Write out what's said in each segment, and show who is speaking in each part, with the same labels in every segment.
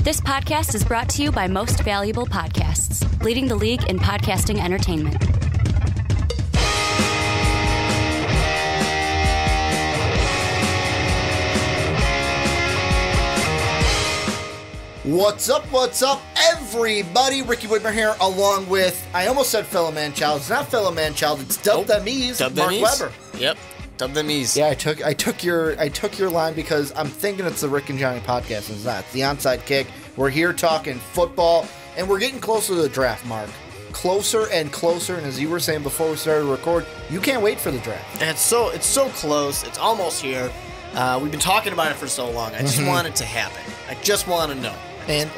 Speaker 1: This podcast is brought to you by Most Valuable Podcasts, leading the league in podcasting entertainment.
Speaker 2: What's up, everybody? Ricky Widmer here, along with, I almost said fellow man-child. It's not fellow man-child, it's Dub Them Ease, Mark Weber.
Speaker 3: Yep, Dub Them Ease.
Speaker 2: Yeah, I took your line because I'm thinking it's the Rick and Johnny podcast, and it's not. It's the Onside Kick. We're here talking football, and we're getting closer to the draft, Mark. Closer and closer, and as you were saying before we started to record, you can't wait for the draft.
Speaker 3: And it's so close. It's almost here. We've been talking about it for so long. I just want it to happen. I just want to know.
Speaker 2: And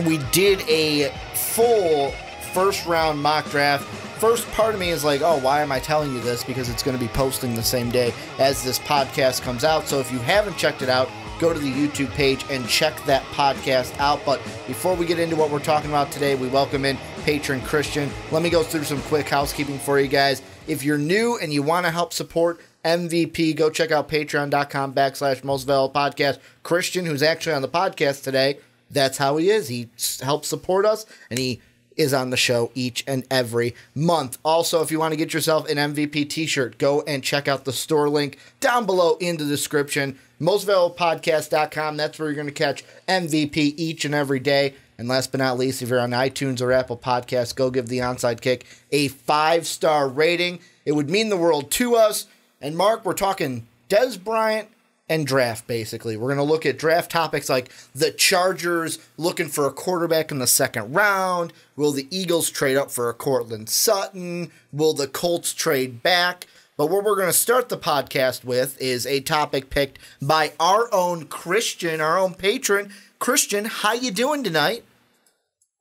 Speaker 2: we did a full first-round mock draft. First part of me is like, oh, why am I telling you this? Because it's going to be posting the same day as this podcast comes out. So if you haven't checked it out, go to the YouTube page and check that podcast out. But before we get into what we're talking about today, we welcome in patron Christian. Let me go through some quick housekeeping for you guys. If you're new and you want to help support MVP, go check out patreon.com/mostvaluablepodcast. Christian, who's actually on the podcast today, that's how he is. He helps support us, and he is on the show each and every month. Also, if you want to get yourself an MVP t-shirt, go and check out the store link down below in the description. mostvaluablepodcast.com. That's where you're going to catch MVP each and every day. And last but not least, if you're on iTunes or Apple Podcasts, go give the Onside Kick a 5-star rating. It would mean the world to us. And Mark, we're talking Dez Bryant and draft, basically. We're going to look at draft topics like the Chargers looking for a quarterback in the second round. Will the Eagles trade up for a Cortland Sutton? Will the Colts trade back? But what we're going to start the podcast with is a topic picked by our own Christian, our own patron. Christian, how you doing tonight?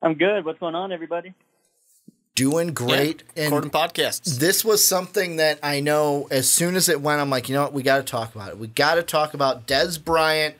Speaker 4: I'm good. What's going on, everybody?
Speaker 2: Doing great.
Speaker 3: Yeah, recording podcasts.
Speaker 2: This was something that I know as soon as it went, I'm like, you know what? We got to talk about it. We got to talk about Dez Bryant.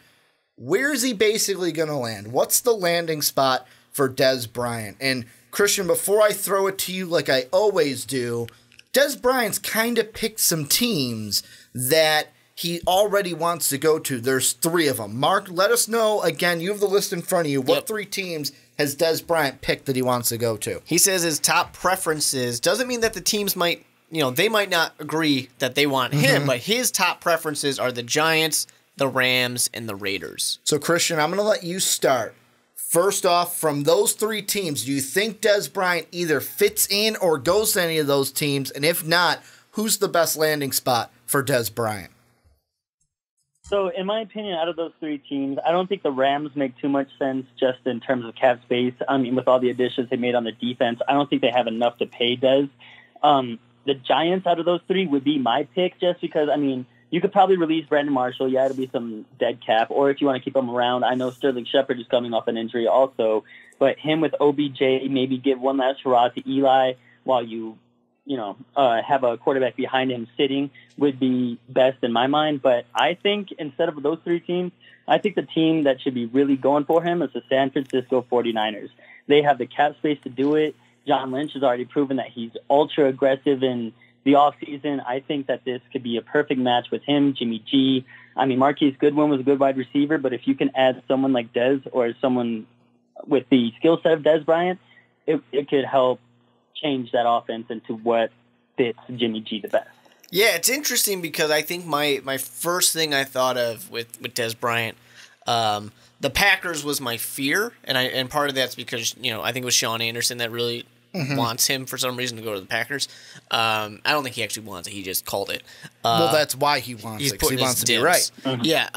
Speaker 2: Where is he basically going to land? What's the landing spot for Dez Bryant? And Christian, before I throw it to you like I always do, Dez Bryant's kind of picked some teams that he already wants to go to. There's 3 of them. Mark, let us know, again, you have the list in front of you. What 3 teams has Dez Bryant picked that he wants to go to?
Speaker 3: He says his top preferences doesn't mean that the teams might, they might not agree that they want him, but his top preferences are the Giants, the Rams, and the Raiders.
Speaker 2: So, Christian, I'm going to let you start. First off, from those 3 teams, do you think Dez Bryant either fits in or goes to any of those teams? And if not, who's the best landing spot for Dez Bryant?
Speaker 4: So, in my opinion, out of those 3 teams, I don't think the Rams make too much sense just in terms of cap space. I mean, with all the additions they made on the defense, I don't think they have enough to pay Dez. The Giants out of those 3 would be my pick just because, I mean, you could probably release Brandon Marshall. Yeah, it'll be some dead cap. Or if you want to keep him around, I know Sterling Shepard is coming off an injury also. But him with OBJ, maybe give one last hurrah to Eli while you have a quarterback behind him sitting would be best in my mind. But I think instead of those 3 teams, I think the team that should be really going for him is the San Francisco 49ers. They have the cap space to do it. John Lynch has already proven that he's ultra aggressive in the offseason. I think that this could be a perfect match with him, Jimmy G. I mean, Marquise Goodwin was a good wide receiver, but if you can add someone like Dez or someone with the skill set of Dez Bryant, it could help change that offense into what fits Jimmy G the best.
Speaker 3: Yeah, it's interesting because I think my first thing I thought of with Dez Bryant, the Packers was my fear, and part of that's because I think it was Sean Anderson that really wants him for some reason to go to the Packers. I don't think he actually wants it; he just called it.
Speaker 2: Well, that's why he wants it. 'Cause he wants to be right.
Speaker 3: Yeah.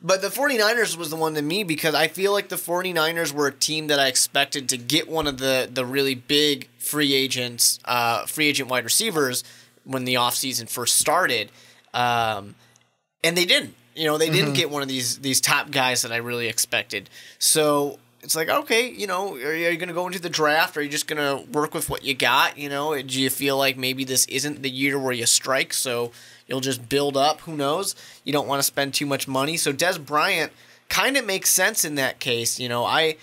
Speaker 3: But the 49ers was the one to me because I feel like the 49ers were a team that I expected to get one of the really big free agent wide receivers when the offseason first started. And they didn't. They didn't get one of these top guys that I really expected. So it's like, okay, are you going to go into the draft? Or are you just going to work with what you got? Do you feel like maybe this isn't the year where you strike, so you'll just build up? Who knows? You don't want to spend too much money. So Dez Bryant kind of makes sense in that case. I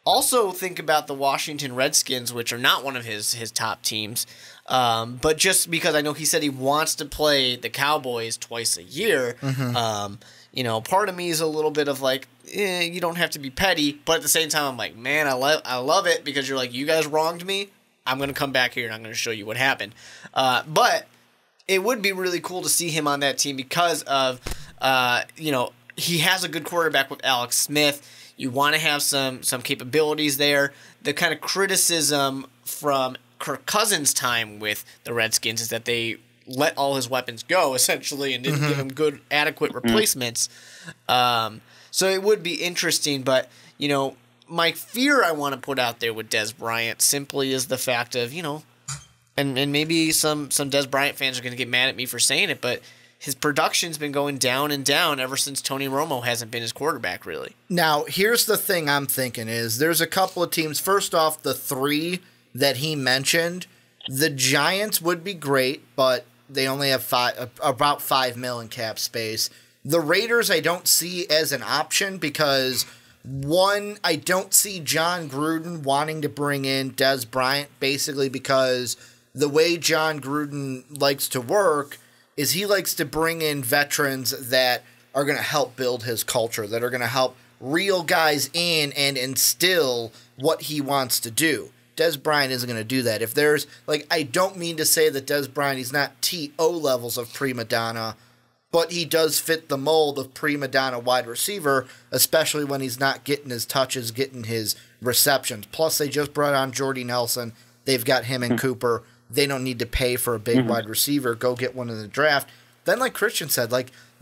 Speaker 3: also think about the Washington Redskins, which are not one of his top teams. But just because I know he said he wants to play the Cowboys twice a year, part of me is a little bit of like, you don't have to be petty. But at the same time, I'm like, man, I love it because you're like, you guys wronged me. I'm going to come back here and I'm going to show you what happened. But it would be really cool to see him on that team because of, he has a good quarterback with Alex Smith. You want to have some capabilities there. The kind of criticism from Kirk Cousins' time with the Redskins is that they let all his weapons go, essentially, and didn't give him good, adequate replacements. So it would be interesting, but, my fear I want to put out there with Dez Bryant simply is the fact of, and maybe some Dez Bryant fans are going to get mad at me for saying it, but his production's been going down and down ever since Tony Romo hasn't been his quarterback, really.
Speaker 2: Now, here's the thing I'm thinking is there's a couple of teams. First off, the three that he mentioned, the Giants would be great, but they only have about $5 million cap space. The Raiders I don't see as an option because, one, I don't see John Gruden wanting to bring in Dez Bryant basically because the way John Gruden likes to work is he likes to bring in veterans that are going to help build his culture, that are going to help reel guys in and instill what he wants to do. Dez Bryant isn't going to do that. If there's, I don't mean to say that Dez Bryant, he's not T.O. levels of prima donna, but he does fit the mold of prima donna wide receiver, especially when he's not getting his touches, getting his receptions. Plus, they just brought on Jordy Nelson. They've got him and Cooper. They don't need to pay for a big wide receiver. Go get one in the draft. Then, like Christian said,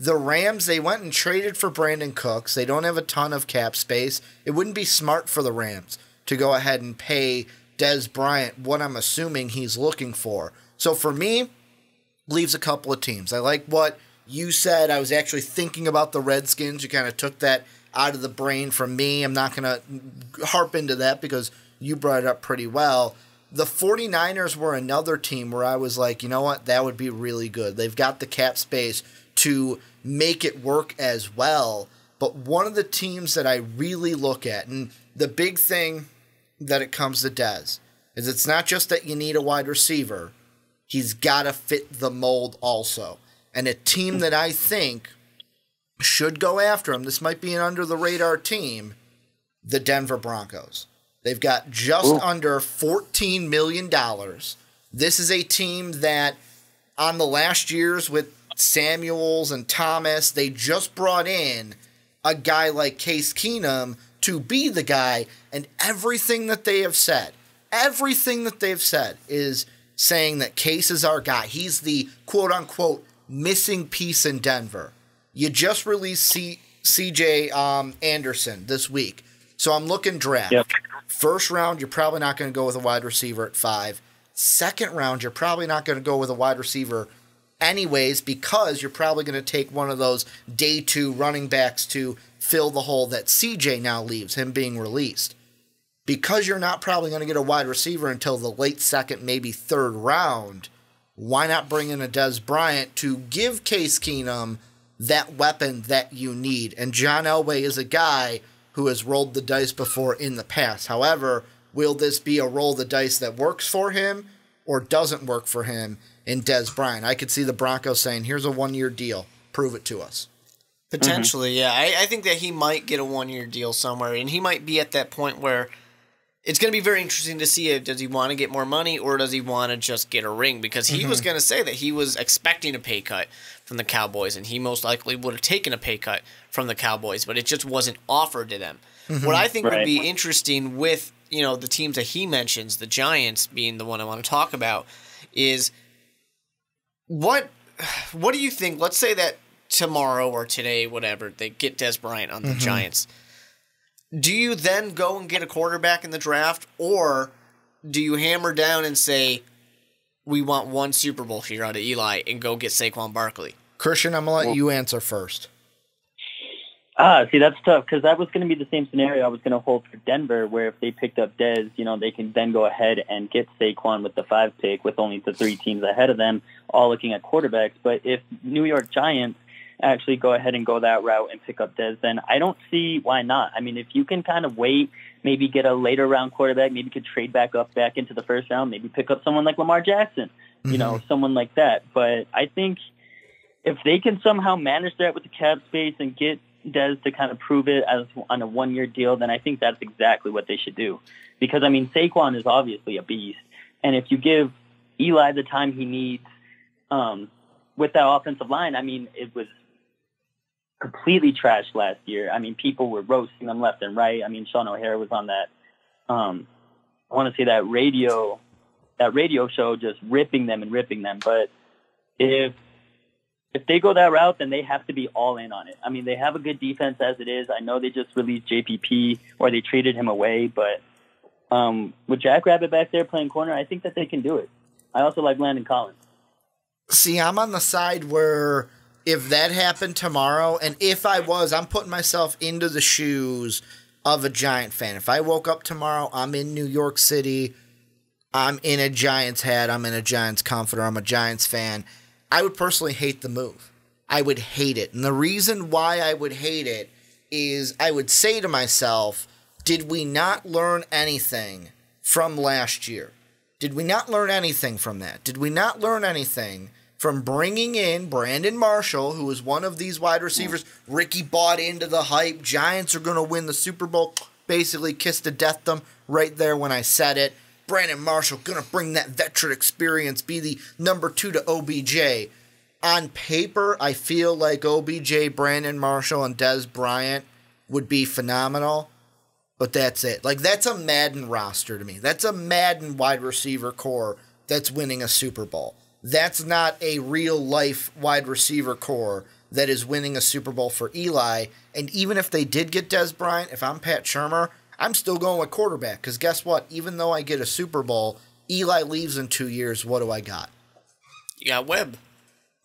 Speaker 2: the Rams, they went and traded for Brandon Cooks. They don't have a ton of cap space. It wouldn't be smart for the Rams to go ahead and pay Dez Bryant what I'm assuming he's looking for. So for me, leaves a couple of teams. I like what you said. I was actually thinking about the Redskins. You kind of took that out of the brain from me. I'm not going to harp into that because you brought it up pretty well. The 49ers were another team where I was like, you know what, that would be really good. They've got the cap space to make it work as well. But one of the teams that I really look at, and the big thing that it comes to Dez, is it's not just that you need a wide receiver. He's got to fit the mold also. And a team that I think should go after him, this might be an under-the-radar team, the Denver Broncos. They've got just under $14 million. This is a team that on the last years with Samuels and Thomas, they just brought in a guy like Case Keenum to be the guy, and everything that they've said is saying that Case is our guy. He's the quote-unquote missing piece in Denver. You just released C.J. Anderson this week, so I'm looking draft.
Speaker 4: Yep.
Speaker 2: First round, you're probably not going to go with a wide receiver at 5. Second round, you're probably not going to go with a wide receiver anyways because you're probably going to take one of those day 2 running backs to fill the hole that CJ now leaves, him being released. Because you're not probably going to get a wide receiver until the late second, maybe third round, why not bring in a Dez Bryant to give Case Keenum that weapon that you need? And John Elway is a guy who has rolled the dice before in the past. However, will this be a roll the dice that works for him or doesn't work for him in Dez Bryant? I could see the Broncos saying, here's a 1-year deal. Prove it to us.
Speaker 3: Potentially, yeah. I think that he might get a 1-year deal somewhere, and he might be at that point where it's going to be very interesting to see if does he want to get more money or does he want to just get a ring, because he was going to say that he was expecting a pay cut from the Cowboys, and he most likely would have taken a pay cut from the Cowboys, but it just wasn't offered to them. What I think would be interesting with the teams that he mentions, the Giants being the one I want to talk about, is what do you think? Let's say that tomorrow or today, whatever, they get Dez Bryant on the Giants. Do you then go and get a quarterback in the draft, or do you hammer down and say, we want 1 Super Bowl here out of Eli and go get Saquon Barkley?
Speaker 2: Christian, I'm going to let you answer first.
Speaker 4: See, that's tough because that was going to be the same scenario I was going to hold for Denver, where if they picked up Dez, they can then go ahead and get Saquon with the 5 pick with only the 3 teams ahead of them, all looking at quarterbacks. But if New York Giants actually go ahead and go that route and pick up Dez, then I don't see why not. I mean, if you can kind of wait, maybe get a later round quarterback, maybe you could trade back into the first round, maybe pick up someone like Lamar Jackson, someone like that. But I think if they can somehow manage that with the cap space and get Dez to kind of prove it as on a 1-year deal, then I think that's exactly what they should do. Because, I mean, Saquon is obviously a beast. And if you give Eli the time he needs with that offensive line, I mean, it was completely trashed last year. I mean, people were roasting them left and right. I mean, Sean O'Hara was on that, I want to say that radio show just ripping them. But if they go that route, then they have to be all in on it. I mean, they have a good defense as it is. I know they just released JPP or they traded him away, but with Jackrabbit back there playing corner, I think that they can do it. I also like Landon Collins.
Speaker 2: See, I'm on the side where if that happened tomorrow, and if I'm putting myself into the shoes of a Giant fan. If I woke up tomorrow, I'm in New York City, I'm in a Giants hat, I'm in a Giants comforter, I'm a Giants fan, I would personally hate the move. I would hate it. And the reason why I would hate it is I would say to myself, did we not learn anything from last year? Did we not learn anything from that? Did we not learn anything from bringing in Brandon Marshall, who was one of these wide receivers? Ricky bought into the hype. Giants are going to win the Super Bowl. Basically kissed a death them right there when I said it. Brandon Marshall going to bring that veteran experience, be the number 2 to OBJ. On paper, I feel like OBJ, Brandon Marshall, and Dez Bryant would be phenomenal. But that's it. Like, that's a Madden roster to me. That's a Madden wide receiver core that's winning a Super Bowl. That's not a real-life wide receiver core that is winning a Super Bowl for Eli. And even if they did get Dez Bryant, if I'm Pat Shurmur, I'm still going with quarterback. Because guess what? Even though I get a Super Bowl, Eli leaves in 2 years. What do I got?
Speaker 3: You got Webb.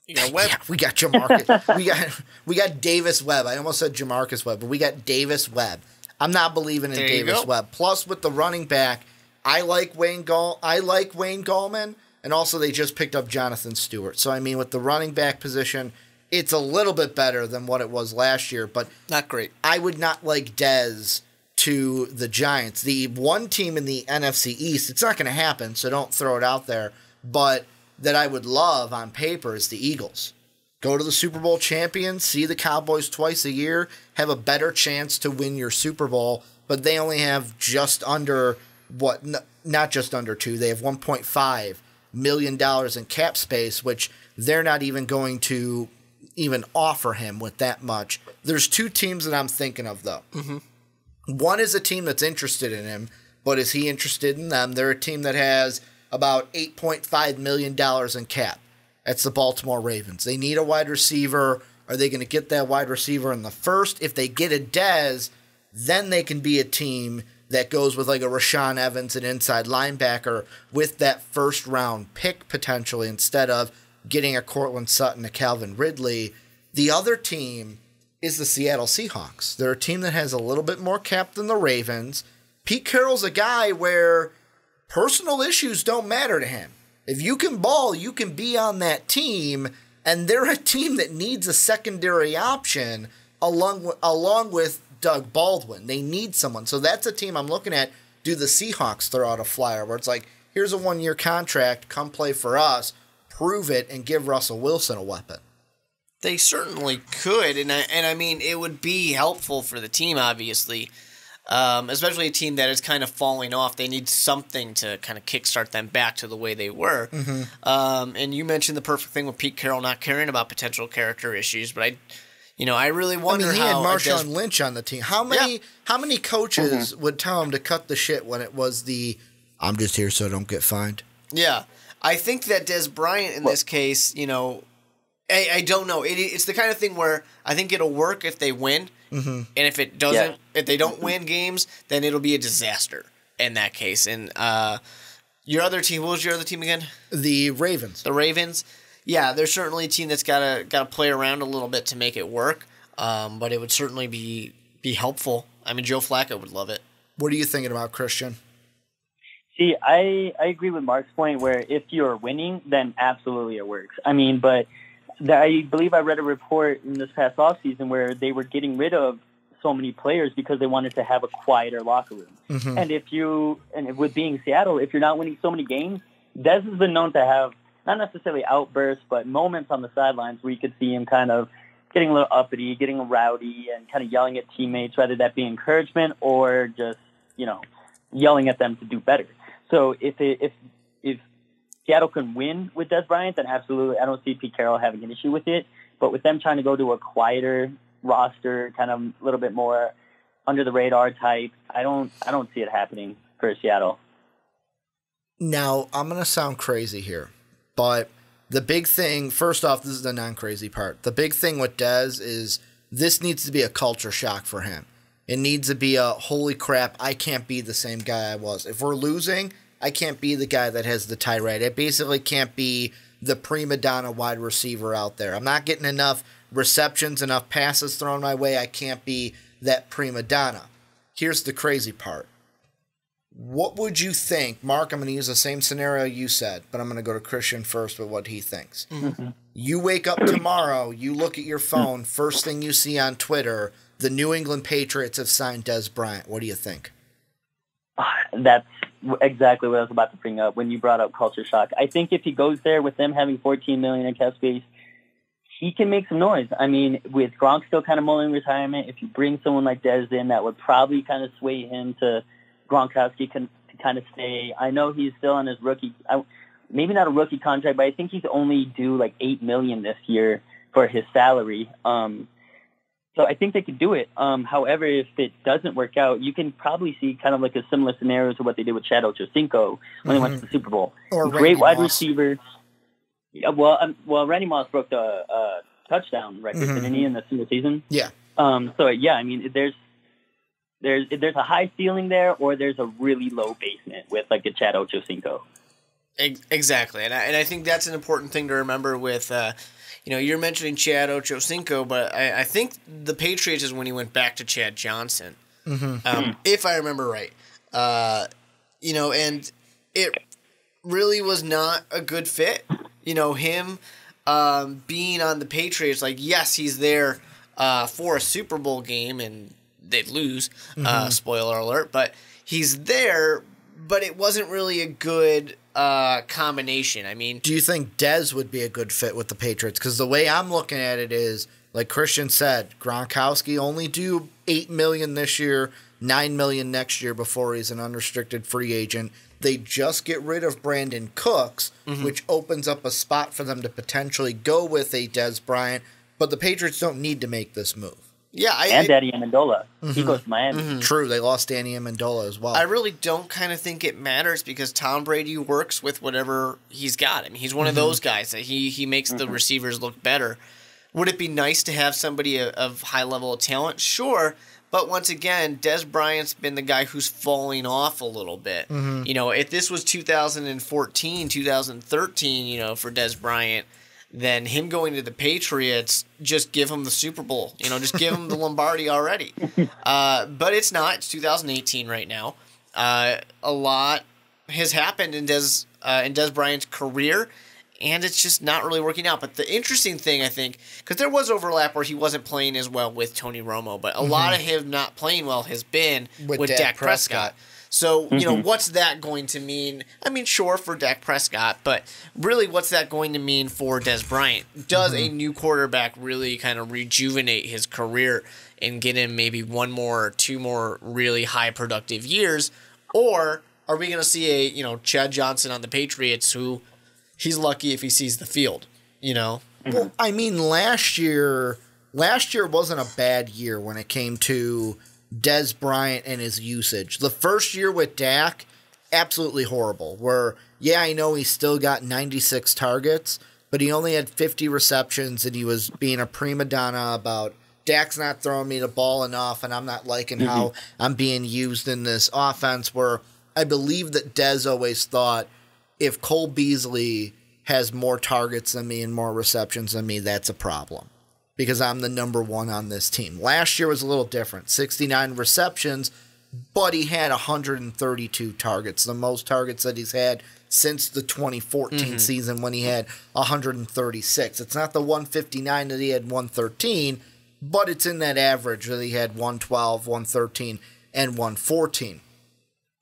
Speaker 3: Yeah,
Speaker 2: we got Jamarcus. we got Davis Webb. I almost said Jamarcus Webb, but we got Davis Webb. I'm not believing in Davis Webb. Plus, with the running back, I like Wayne Gallman, and also they just picked up Jonathan Stewart. So, I mean, with the running back position, it's a little bit better than what it was last year, but
Speaker 3: not great.
Speaker 2: I would not like Dez to the Giants. The one team in the NFC East, it's not going to happen, so don't throw it out there, but that I would love on paper is the Eagles. Go to the Super Bowl champions, see the Cowboys twice a year, have a better chance to win your Super Bowl, but they only have just under, not just under 2, they have $1.5 million in cap space, which they're not even going to even offer him with that much. There's 2 teams that I'm thinking of, though. Mm-hmm. One is a team that's interested in him, but is he interested in them? They're a team that has about $8.5 million in cap. That's the Baltimore Ravens. They need a wide receiver. Are they going to get that wide receiver in the first? If they get a Dez, then they can be a team that goes with like a Rashaan Evans, an inside linebacker, with that first-round pick potentially instead of getting a Cortland Sutton, a Calvin Ridley. The other team is the Seattle Seahawks. They're a team that has a little bit more cap than the Ravens. Pete Carroll's a guy where personal issues don't matter to him. If you can ball, you can be on that team, and they're a team that needs a secondary option along with Doug Baldwin. They need someone. So that's a team I'm looking at. Do the Seahawks throw out a flyer where it's like, here's a 1-year contract, come play for us, prove it, and give Russell Wilson a weapon?
Speaker 3: They certainly could, and I mean, it would be helpful for the team, obviously. Especially a team that is kind of falling off. They need something to kind of kickstart them back to the way they were. Mm-hmm. And you mentioned the perfect thing with Pete Carroll not caring about potential character issues, but I really wonder
Speaker 2: he
Speaker 3: how
Speaker 2: had Marshawn Lynch on the team. How many coaches would tell him to cut the shit when it was the I'm just here so I don't get fined?
Speaker 3: Yeah. I think that Dez Bryant in this case, I don't know. It's the kind of thing where I think it'll work if they win. Mm-hmm. And if it doesn't, if they don't win games, then it'll be a disaster in that case. And your other team, what was your other team again?
Speaker 2: The Ravens.
Speaker 3: The Ravens. Yeah, they're certainly a team that's got to play around a little bit to make it work. But it would certainly be helpful. I mean, Joe Flacco would love it.
Speaker 2: What are you thinking about, Christian?
Speaker 4: See, I agree with Mark's point where if you're winning, then absolutely it works. I mean, but I believe I read a report in this past offseason where they were getting rid of so many players because they wanted to have a quieter locker room. Mm-hmm. And with being Seattle, if you're not winning so many games, Dez has been known to have not necessarily outbursts, but moments on the sidelines where you could see him kind of getting a little uppity, getting rowdy, and kind of yelling at teammates, whether that be encouragement or just, yelling at them to do better. So if Seattle can win with Dez Bryant, then absolutely, I don't see Pete Carroll having an issue with it. But with them trying to go to a quieter roster, kind of a little bit more under the radar type, I don't see it happening for Seattle.
Speaker 2: Now, I'm going to sound crazy here, but the big thing, first off, this is the non-crazy part. The big thing with Dez is this needs to be a culture shock for him. It needs to be a, holy crap, I can't be the same guy I was. If we're losing, I can't be the guy that has the tirade. I basically can't be the prima donna wide receiver out there. I'm not getting enough receptions, enough passes thrown my way. I can't be that prima donna. Here's the crazy part. What would you think? Mark, I'm going to use the same scenario you said, but I'm going to go to Christian first with what he thinks. Mm-hmm. You wake up tomorrow, you look at your phone, first thing you see on Twitter, the New England Patriots have signed Dez Bryant. What do you think?
Speaker 4: That's exactly what I was about to bring up when you brought up culture shock. I think if he goes there with them having $14 million in cap space, he can make some noise. I mean, with Gronk still kind of mulling retirement, if you bring someone like Dez in, that would probably kind of sway him to Gronkowski to kind of stay. I know he's still on his rookie, maybe not a rookie contract, but I think he's only due like $8 million this year for his salary. So I think they could do it. However, if it doesn't work out, you can probably see kind of like a similar scenario to what they did with Chad Ochocinco when they went to the Super Bowl.
Speaker 2: Or
Speaker 4: great wide
Speaker 2: Moss.
Speaker 4: Receiver. Yeah, well, Randy Moss broke the touchdown record, didn't he, in the single season?
Speaker 2: Yeah.
Speaker 4: So yeah, I mean, there's a high ceiling there, or there's a really low basement with like a Chad Ochocinco.
Speaker 3: Exactly, and I think that's an important thing to remember with. You're mentioning Chad Ochocinco, but I think the Patriots is when he went back to Chad Johnson, if I remember right. And it really was not a good fit. Him being on the Patriots, like, yes, he's there for a Super Bowl game, and they'd lose, spoiler alert, but he's there, but it wasn't really a good combination. I mean,
Speaker 2: do you think Dez would be a good fit with the Patriots? Because the way I'm looking at it is, like Christian said, Gronkowski only due $8 million this year, $9 million next year before he's an unrestricted free agent. They just get rid of Brandon Cooks, which opens up a spot for them to potentially go with a Dez Bryant. But the Patriots don't need to make this move.
Speaker 3: Yeah,
Speaker 4: and Danny Amendola. He goes to Miami.
Speaker 2: True, they lost Danny Amendola as well.
Speaker 3: I really don't kind of think it matters because Tom Brady works with whatever he's got. I mean, he's one of those guys that he makes the receivers look better. Would it be nice to have somebody of high level of talent? Sure, but once again, Dez Bryant's been the guy who's falling off a little bit. If this was 2014, 2013, for Dez Bryant, then him going to the Patriots, just give him the Super Bowl. Just give him the Lombardi already. But it's not. It's 2018 right now. A lot has happened in Dez Bryant's career, and it's just not really working out. But the interesting thing, I think, because there was overlap where he wasn't playing as well with Tony Romo, but a lot of him not playing well has been with Dak Prescott. So, what's that going to mean? I mean, sure, for Dak Prescott, but really what's that going to mean for Dez Bryant? Does a new quarterback really kind of rejuvenate his career and get him maybe one more or two more really high productive years? Or are we going to see a, Chad Johnson on the Patriots who he's lucky if he sees the field, Well,
Speaker 2: I mean, last year wasn't a bad year when it came to Dez Bryant and his usage. The first year with Dak, absolutely horrible. Where, yeah, I know he still got 96 targets, but he only had 50 receptions, and he was being a prima donna about Dak's not throwing me the ball enough, and I'm not liking how I'm being used in this offense, where I believe that Dez always thought if Cole Beasley has more targets than me and more receptions than me, that's a problem, because I'm the number one on this team. Last year was a little different. 69 receptions, but he had 132 targets, the most targets that he's had since the 2014 season when he had 136. It's not the 159 that he had 113, but it's in that average that he had 112, 113, and 114.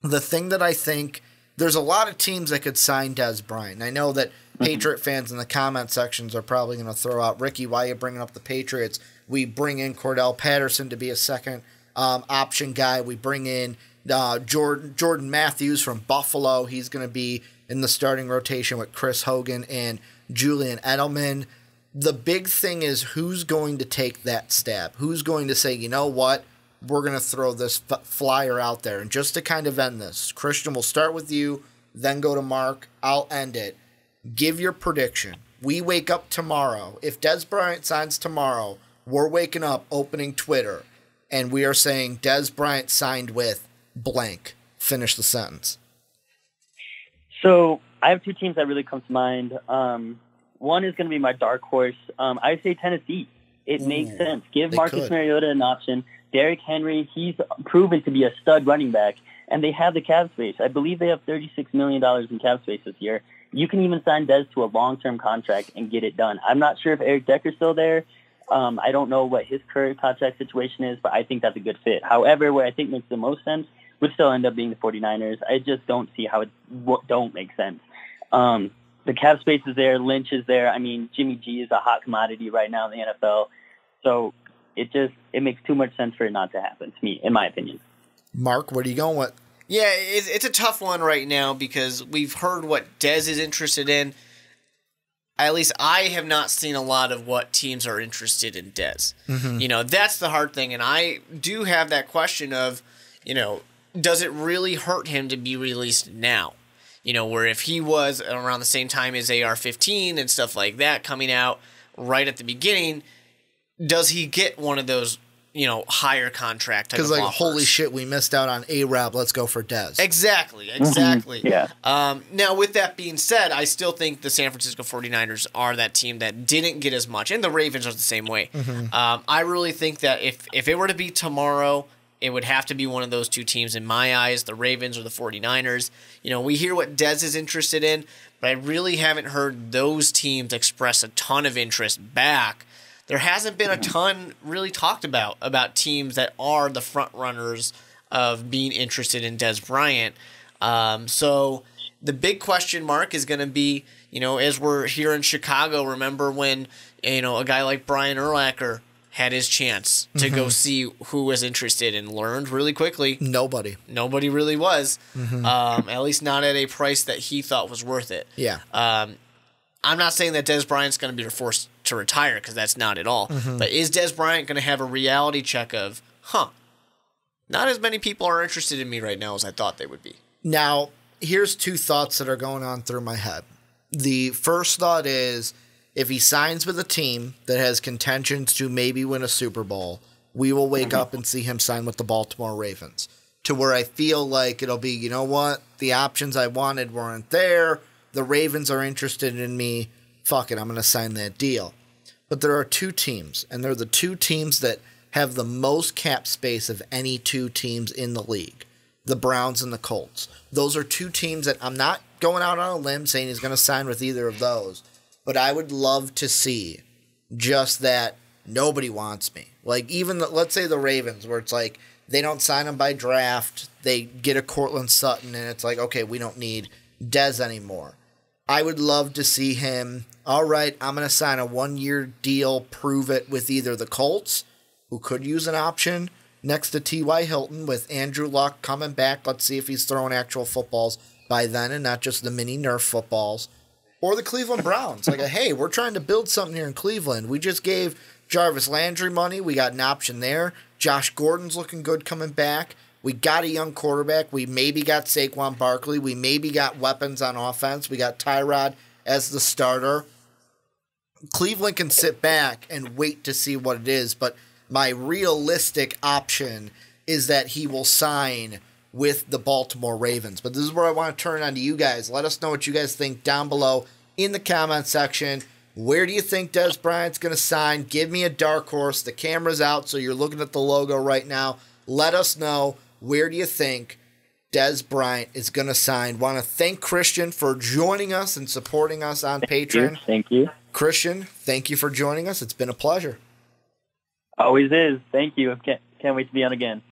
Speaker 2: The thing that I think there's a lot of teams that could sign Dez Bryant. And I know that Patriot fans in the comment sections are probably going to throw out, Ricky, why are you bringing up the Patriots? We bring in Cordell Patterson to be a second option guy. We bring in Jordan Matthews from Buffalo. He's going to be in the starting rotation with Chris Hogan and Julian Edelman. The big thing is who's going to take that stab? Who's going to say, you know what, we're going to throw this flyer out there? And just to kind of end this, Christian, we'll start with you, then go to Mark. I'll end it. Give your prediction. We wake up tomorrow. If Dez Bryant signs tomorrow, we're waking up, opening Twitter, and we are saying Dez Bryant signed with blank. Finish the sentence.
Speaker 4: So I have two teams that really come to mind. One is going to be my dark horse. I say Tennessee. It makes sense. Give Marcus Mariota an option. Derrick Henry, he's proven to be a stud running back, and they have the cap space. I believe they have $36 million in cap space this year. You can even sign Dez to a long-term contract and get it done. I'm not sure if Eric Decker's still there. I don't know what his current contract situation is, but I think that's a good fit. However, what I think makes the most sense would still end up being the 49ers. I just don't see how it don't make sense. The cap space is there. Lynch is there. I mean, Jimmy G is a hot commodity right now in the NFL. So it makes too much sense for it not to happen to me, in my opinion.
Speaker 2: Mark, what are you going with?
Speaker 3: Yeah, it's a tough one right now because we've heard what Dez is interested in. At least I have not seen a lot of what teams are interested in Dez. Mm-hmm. That's the hard thing. And I do have that question of, does it really hurt him to be released now? Where if he was around the same time as AR-15 and stuff like that coming out right at the beginning, does he get one of those, higher contract type of offers?
Speaker 2: Because, holy shit, we missed out on A-Rab. Let's go for Dez.
Speaker 3: Exactly.
Speaker 4: Mm-hmm. Yeah.
Speaker 3: Now, with that being said, I still think the San Francisco 49ers are that team that didn't get as much, and the Ravens are the same way. Mm-hmm. I really think that if it were to be tomorrow, it would have to be one of those two teams in my eyes, the Ravens or the 49ers. We hear what Dez is interested in, but I really haven't heard those teams express a ton of interest back. There hasn't been a ton really talked about teams that are the front runners of being interested in Dez Bryant. So the big question mark is going to be, as we're here in Chicago, remember when, a guy like Brian Urlacher had his chance to go see who was interested and learned really quickly. Nobody really was, at least not at a price that he thought was worth it.
Speaker 2: Yeah.
Speaker 3: I'm not saying that Dez Bryant's going to be forced to retire because that's not at all. But is Dez Bryant going to have a reality check of, not as many people are interested in me right now as I thought they would be?
Speaker 2: Now, here's two thoughts that are going on through my head. The first thought is, if he signs with a team that has contentions to maybe win a Super Bowl, we will wake up and see him sign with the Baltimore Ravens. To where I feel like it'll be, you know what, the options I wanted weren't there. The Ravens are interested in me. Fuck it, I'm going to sign that deal. But there are two teams, and they're the two teams that have the most cap space of any two teams in the league, the Browns and the Colts. Those are two teams that I'm not going out on a limb saying he's going to sign with either of those, but I would love to see just that nobody wants me. Like even, let's say the Ravens, where it's like they don't sign him by draft, they get a Cortland Sutton, and it's like, okay, we don't need Dez anymore. I would love to see him, all right, I'm going to sign a 1-year deal, prove it with either the Colts, who could use an option next to T.Y. Hilton with Andrew Luck coming back. Let's see if he's throwing actual footballs by then and not just the mini Nerf footballs. Or the Cleveland Browns. Like, hey, we're trying to build something here in Cleveland. We just gave Jarvis Landry money. We got an option there. Josh Gordon's looking good coming back. We got a young quarterback. We maybe got Saquon Barkley. We maybe got weapons on offense. We got Tyrod as the starter. Cleveland can sit back and wait to see what it is, but my realistic option is that he will sign with the Baltimore Ravens. But this is where I want to turn on to you guys. Let us know what you guys think down below in the comment section. Where do you think Dez Bryant's going to sign? Give me a dark horse. The camera's out, so you're looking at the logo right now. Let us know. Where do you think Dez Bryant is going to sign? Want to thank Christian for joining us and supporting us on Patreon.
Speaker 4: Thank you.
Speaker 2: Christian, thank you for joining us. It's been a pleasure.
Speaker 4: Always is. Thank you. Can't wait to be on again.